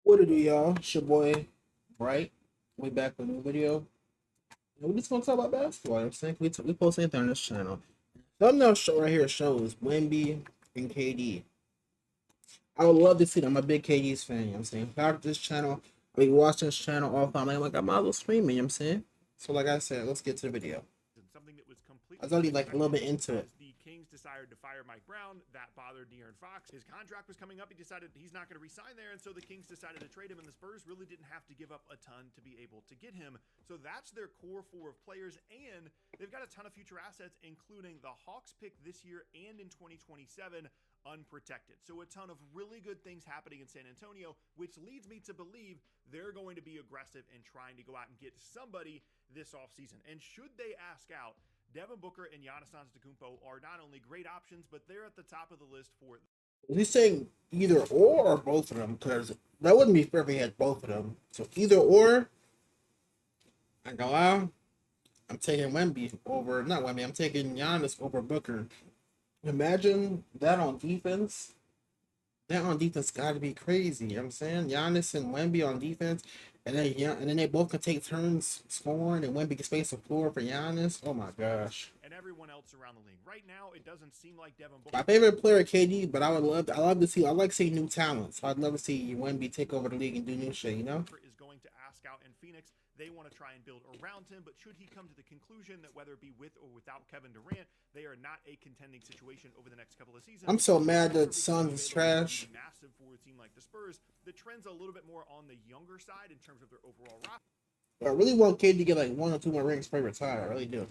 What it do, y'all? It's your boy, Bright. We back with a new video. And we just gonna talk about basketball. I'm saying we post anything on this channel. Thumbnail show right here shows Wemby and KD. I would love to see them. I'm a big KD's fan. You know what I'm saying? Back this channel, I be watching this channel all the time. Like I might as well stream it. You know what I'm saying? So like I said, let's get to the video. Something that was I completely was already like a little bit into it. as the Kings decided to fire Mike Brown. That bothered De'Aaron Fox. His contract was coming up. He decided he's not going to resign there, and so the Kings decided to trade him. And the Spurs really didn't have to give up a ton to be able to get him. So that's their core four of players, and they've got a ton of future assets, including the Hawks pick this year and in 2027. Unprotected. So a ton of really good things happening in San Antonio, which leads me to believe they're going to be aggressive in trying to go out and get somebody this offseason. And should they ask out, Devin Booker and Giannis Antetokounmpo are not only great options, but they're at the top of the list for. Is he saying either or both of them? Because that wouldn't be fair if he had both of them. So either or, I go out. I'm taking Wemby over, not Wemby, I'm taking Giannis over Booker. Imagine that on defense. That on defense got to be crazy. You know what I'm saying? Giannis and Wemby on defense. And then they both can take turns scoring, and Wemby can space the floor for Giannis. Oh my gosh. And everyone else around the league. Right now, it doesn't seem like Devin Booker. My favorite player, KD, but I love to see, I like seeing new talent. So I'd love to see Wemby take over the league and do new shit, you know? Is going to ask out in Phoenix. They want to try and build around him, but should he come to the conclusion that whether it be with or without Kevin Durant, they are not a contending situation over the next couple of seasons. I'm so mad that Suns is trash. Massive for a team like the Spurs. The trend's a little bit more on the younger side in terms of their overall roster. I really want KD to get like 1 or 2 more rings per retire. I really do.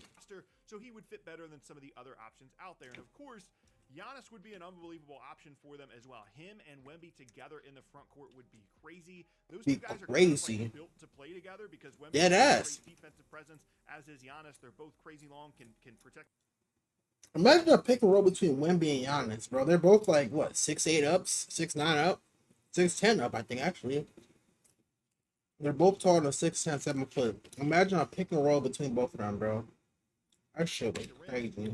So he would fit better than some of the other options out there. And of course, Giannis would be an unbelievable option for them as well. Him and Wemby together in the front court would be crazy. Those two guys are crazy. Kind of like built to play together because Wemby has great defensive presence, as is Giannis. They're both crazy long, can protect. Imagine a pick and roll between Wemby and Giannis, bro. They're both like what, 6'8" ups, 6'9" up, 6'10" up, I think actually. They're both taller than 6'10", 7 foot. Imagine a pick and roll between both of them, bro. That shit was crazy.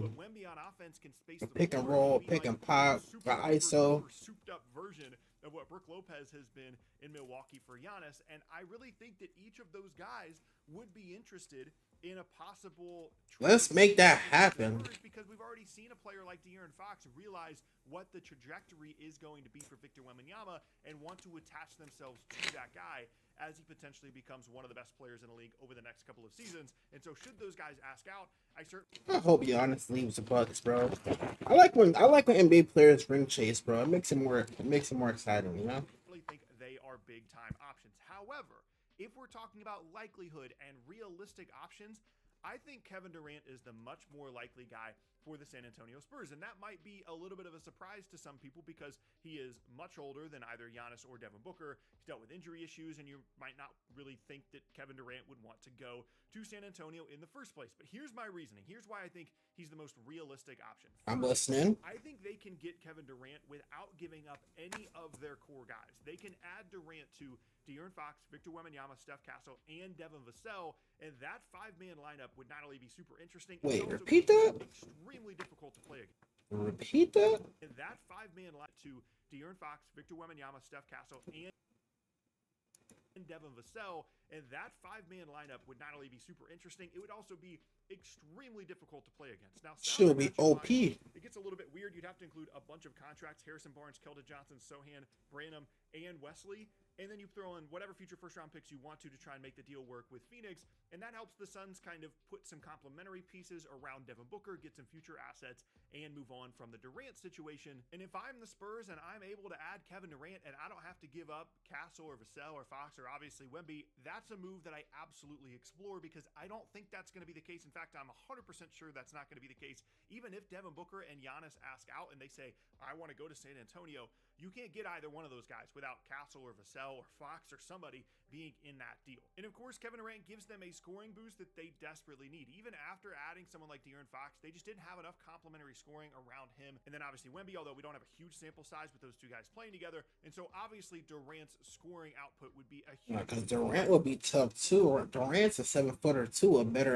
A pick and roll, pick and pop, an ISO. Souped up version of what Brook Lopez has been in Milwaukee for Giannis, and I really think that each of those guys would be interested in a possible. Let's make that happen. Because we've already seen a player like De'Aaron Fox realize what the trajectory is going to be for Victor Wembanyama and want to attach themselves to that guy as he potentially becomes one of the best players in the league over the next couple of seasons. And so should those guys ask out, I hope Giannis leaves the Bucks, bro. I like when NBA players ring chase, bro. It makes it more exciting, you know? I really think they are big time options. However, if we're talking about likelihood and realistic options, I think Kevin Durant is the much more likely guy for the San Antonio Spurs. And that might be a little bit of a surprise to some people because he is much older than either Giannis or Devin Booker. He's dealt with injury issues, and you might not really think that Kevin Durant would want to go to San Antonio in the first place. But here's my reasoning. Here's why I think he's the most realistic option. I'm listening. I think they can get Kevin Durant without giving up any of their core guys. They can add Durant to De'Aaron Fox, Victor Wembanyama, Steph Castle, and Devin Vassell, and that five-man lineup would not only be super interesting. Wait, repeat that? Extremely difficult to play against. Repeat that? And that five-man lineup to De'Aaron Fox, Victor Wembanyama, Steph Castle, and Devin Vassell, and that five-man lineup would not only be super interesting, it would also be extremely difficult to play against. Now, she'll be OP. It gets a little bit weird. You'd have to include a bunch of contracts: Harrison Barnes, Keldon Johnson, Sohan, Branham, and Wesley. And then you throw in whatever future first-round picks you want to try and make the deal work with Phoenix. And that helps the Suns kind of put some complementary pieces around Devin Booker, get some future assets, and move on from the Durant situation. And if I'm the Spurs and I'm able to add Kevin Durant and I don't have to give up Castle or Vassell or Fox or obviously Wemby, that's a move that I absolutely explore because I don't think that's going to be the case. In fact, I'm 100% sure that's not going to be the case. Even if Devin Booker and Giannis ask out and they say, I want to go to San Antonio, you can't get either one of those guys without Castle or Vassell or Fox or somebody being in that deal. And of course, Kevin Durant gives them a scoring boost that they desperately need. Even after adding someone like De'Aaron Fox, they just didn't have enough complementary scoring around him. And then obviously Wemby, although we don't have a huge sample size with those two guys playing together. And so obviously Durant's scoring output would be a huge... Because Durant would be tough too. Or Durant's a 7-footer too, a better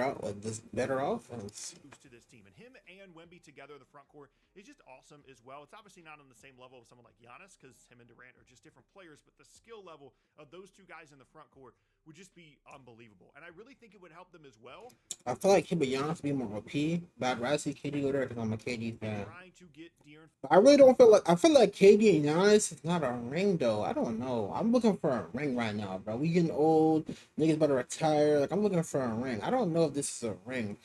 better offense. To this team. And him and Wemby together, the front court is just awesome as well. It's obviously not on the same level of someone like Giannis Giannis because him and Durant are just different players, but the skill level of those two guys in the front court would just be unbelievable. And I really think it would help them as well. I feel like him and Giannis be more OP, but I'd rather see KD go there because I'm a KD fan. Trying to get De'Aaron. I really don't feel like I feel like KD and Giannis is not a ring though. I don't know. I'm looking for a ring right now, bro. We getting old. Niggas about to retire. Like I'm looking for a ring. I don't know if this is a ring.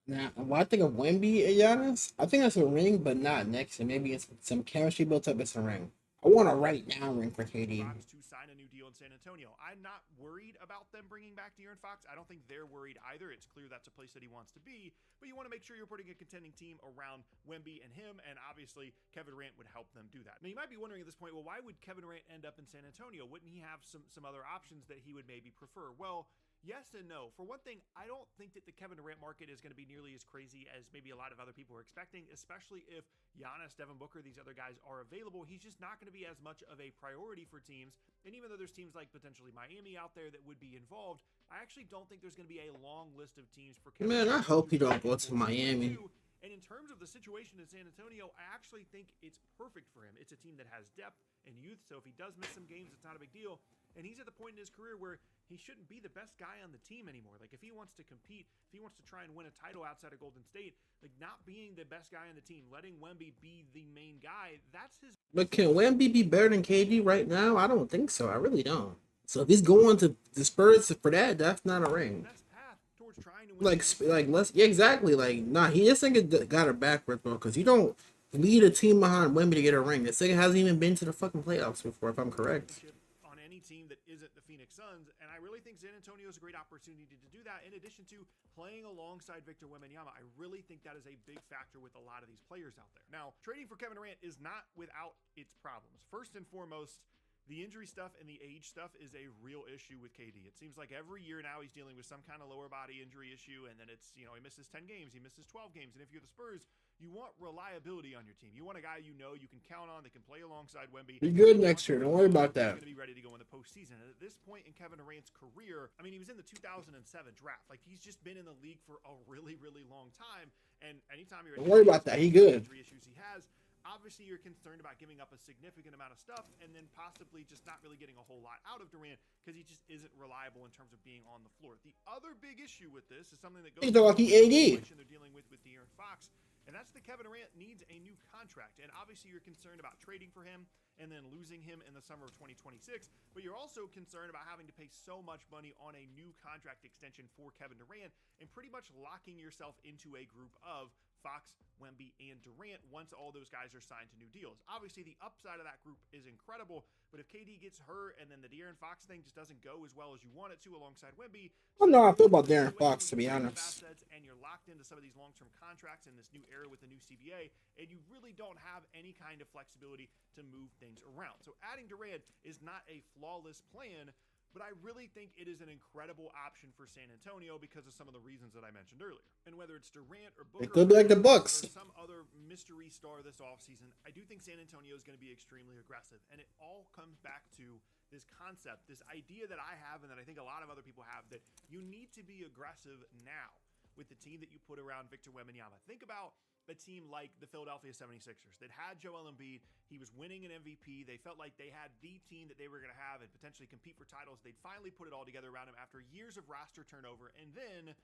Now, when I think of Wemby and Giannis, I think that's a ring, but not next. And maybe it's some chemistry built up. It's a ring. I want a right now ring for KD. Fox to sign a new deal in San Antonio. I'm not worried about them bringing back De'Aaron Fox. I don't think they're worried either. It's clear that's a place that he wants to be, but you want to make sure you're putting a contending team around Wemby and him, and obviously Kevin Durant would help them do that. Now you might be wondering at this point, well, why would Kevin Durant end up in San Antonio? Wouldn't he have some other options that he would maybe prefer? Well, yes and no. For one thing, I don't think that the Kevin Durant market is going to be nearly as crazy as maybe a lot of other people are expecting, especially if Giannis, Devin Booker, these other guys are available. He's just not going to be as much of a priority for teams. And even though there's teams like potentially Miami out there that would be involved, I actually don't think there's going to be a long list of teams for Kevin Man, I Durant hope he don't go to to Miami. And in terms of the situation in San Antonio, I actually think it's perfect for him. It's a team that has depth and youth, so if he does miss some games, it's not a big deal. And he's at the point in his career where he shouldn't be the best guy on the team anymore. Like if he wants to compete, if he wants to try and win a title outside of Golden State, like not being the best guy on the team, letting Wemby be the main guy, that's his. But can Wemby be better than KD right now? I don't think so. I really don't. So if he's going to the Spurs for that, that's not a ring. Best path towards trying to win. Like let's yeah, exactly. Like nah, he just nigga got it backwards, bro. Because you don't lead a team behind Wemby to get a ring. This nigga hasn't even been to the fucking playoffs before, if I'm correct. On any team that isn't the Phoenix Suns, and I really think San Antonio is a great opportunity to do that. In addition to playing alongside Victor Wembanyama, I really think that is a big factor with a lot of these players out there. Now, trading for Kevin Durant is not without its problems. First and foremost, the injury stuff and the age stuff is a real issue with KD. It seems like every year now he's dealing with some kind of lower body injury issue, and then it's, he misses 10 games, he misses 12 games, and if you're the Spurs, you want reliability on your team. You want a guy you can count on, that can play alongside Wemby. Be good next year. Don't worry about that. He's going to be ready to go in the postseason. And at this point in Kevin Durant's career, I mean, he was in the 2007 draft. Like, he's just been in the league for a really, really long time, and anytime you're... Don't worry about that. He good. Injury issues he has, obviously you're concerned about giving up a significant amount of stuff and then possibly just not really getting a whole lot out of Durant because he just isn't reliable in terms of being on the floor. The other big issue with this is something that goes like he AD. They're dealing with De'Aaron Fox, and that's that Kevin Durant needs a new contract. And obviously you're concerned about trading for him and then losing him in the summer of 2026, but you're also concerned about having to pay so much money on a new contract extension for Kevin Durant and pretty much locking yourself into a group of Fox, Wemby, and Durant once all those guys are signed to new deals. Obviously, the upside of that group is incredible, but if KD gets hurt and then the De'Aaron Fox thing just doesn't go as well as you want it to alongside Wemby... I don't know how I feel about De'Aaron Fox, to be honest. And you're locked into some of these long-term contracts in this new era with the new CBA, and you really don't have any kind of flexibility to move things around. So adding Durant is not a flawless plan, but I really think it is an incredible option for San Antonio because of some of the reasons that I mentioned earlier. And whether it's Durant or Booker, it could be like the Bucks or some other mystery star this offseason, I do think San Antonio is going to be extremely aggressive. And it all comes back to this concept, this idea that I have and that I think a lot of other people have, that you need to be aggressive now with the team that you put around Victor Wembanyama. Think about a team like the Philadelphia 76ers that had Joel Embiid. He was winning an MVP. They felt like they had the team that they were going to have and potentially compete for titles. They'd finally put it all together around him after years of roster turnover, and then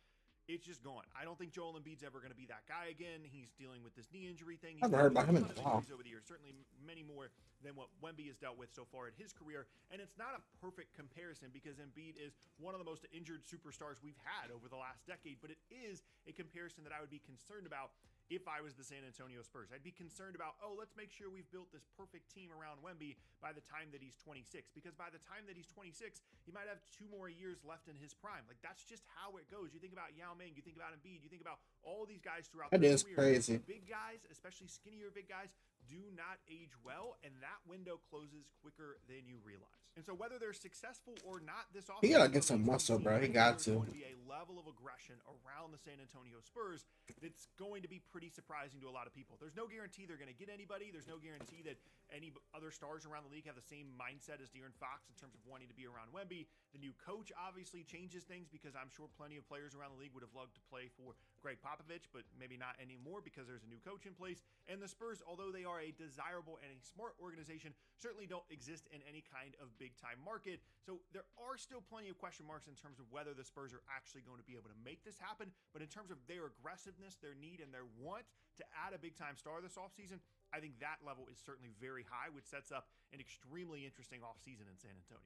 it's just gone. I don't think Joel Embiid's ever going to be that guy again. He's dealing with this knee injury thing. I've heard about him in a while. Over the years, certainly many more than what Wemby has dealt with so far in his career. And it's not a perfect comparison because Embiid is one of the most injured superstars we've had over the last decade, but it is a comparison that I would be concerned about if I was the San Antonio Spurs. I'd be concerned about, let's make sure we've built this perfect team around Wemby by the time that he's 26. Because by the time that he's 26, he might have 2 more years left in his prime. Like, that's just how it goes. You think about Yao Ming, you think about Embiid, you think about all these guys throughout their career. Crazy. Big guys, especially skinnier big guys, do not age well, and that window closes quicker than you realize. And so whether they're successful or not, this offseason, he gotta get some muscle, bro. He got to. Going to be a level of aggression around the San Antonio Spurs that's going to be pretty surprising to a lot of people. There's no guarantee they're going to get anybody. There's no guarantee that any other stars around the league have the same mindset as De'Aaron Fox in terms of wanting to be around Wemby. The new coach obviously changes things because I'm sure plenty of players around the league would have loved to play for Greg Popovich, but maybe not anymore because there's a new coach in place. And the Spurs, although they are are a desirable and a smart organization, certainly don't exist in any kind of big time market. So there are still plenty of question marks in terms of whether the Spurs are actually going to be able to make this happen. But in terms of their aggressiveness, their need, and their want to add a big time star this offseason, I think that level is certainly very high, which sets up an extremely interesting offseason in San Antonio.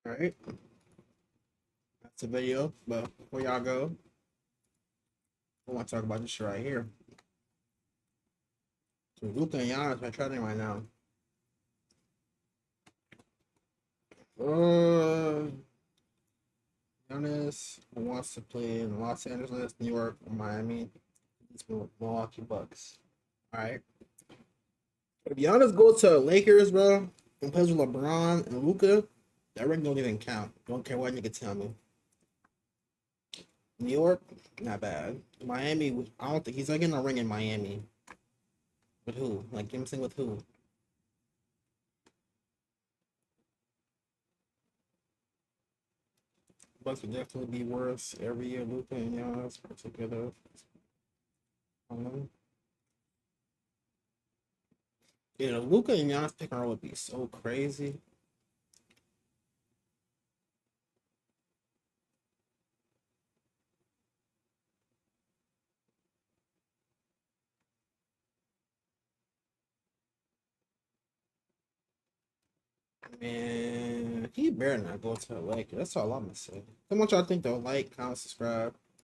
All right, that's the video. But before y'all go, I want to talk about this shit right here. So Luka and Giannis are trending right now. Giannis wants to play in Los Angeles, New York, or Miami. It's Milwaukee Bucks. All right. If Giannis goes to Lakers, bro, and plays with LeBron and Luka, that ring don't even count. Don't care what nigga tell me. New York, not bad. Miami, I don't think he's not getting a ring in Miami. With who? Like, you know what I'm saying? With who? Bucks would definitely be worse every year. Luka and Giannis put together. I don't know. Yeah, Luka and Giannis pick and roll would be so crazy. Man, he better not go to the Lakers. That's all I'm gonna say. How much y'all think though? Like, comment, subscribe.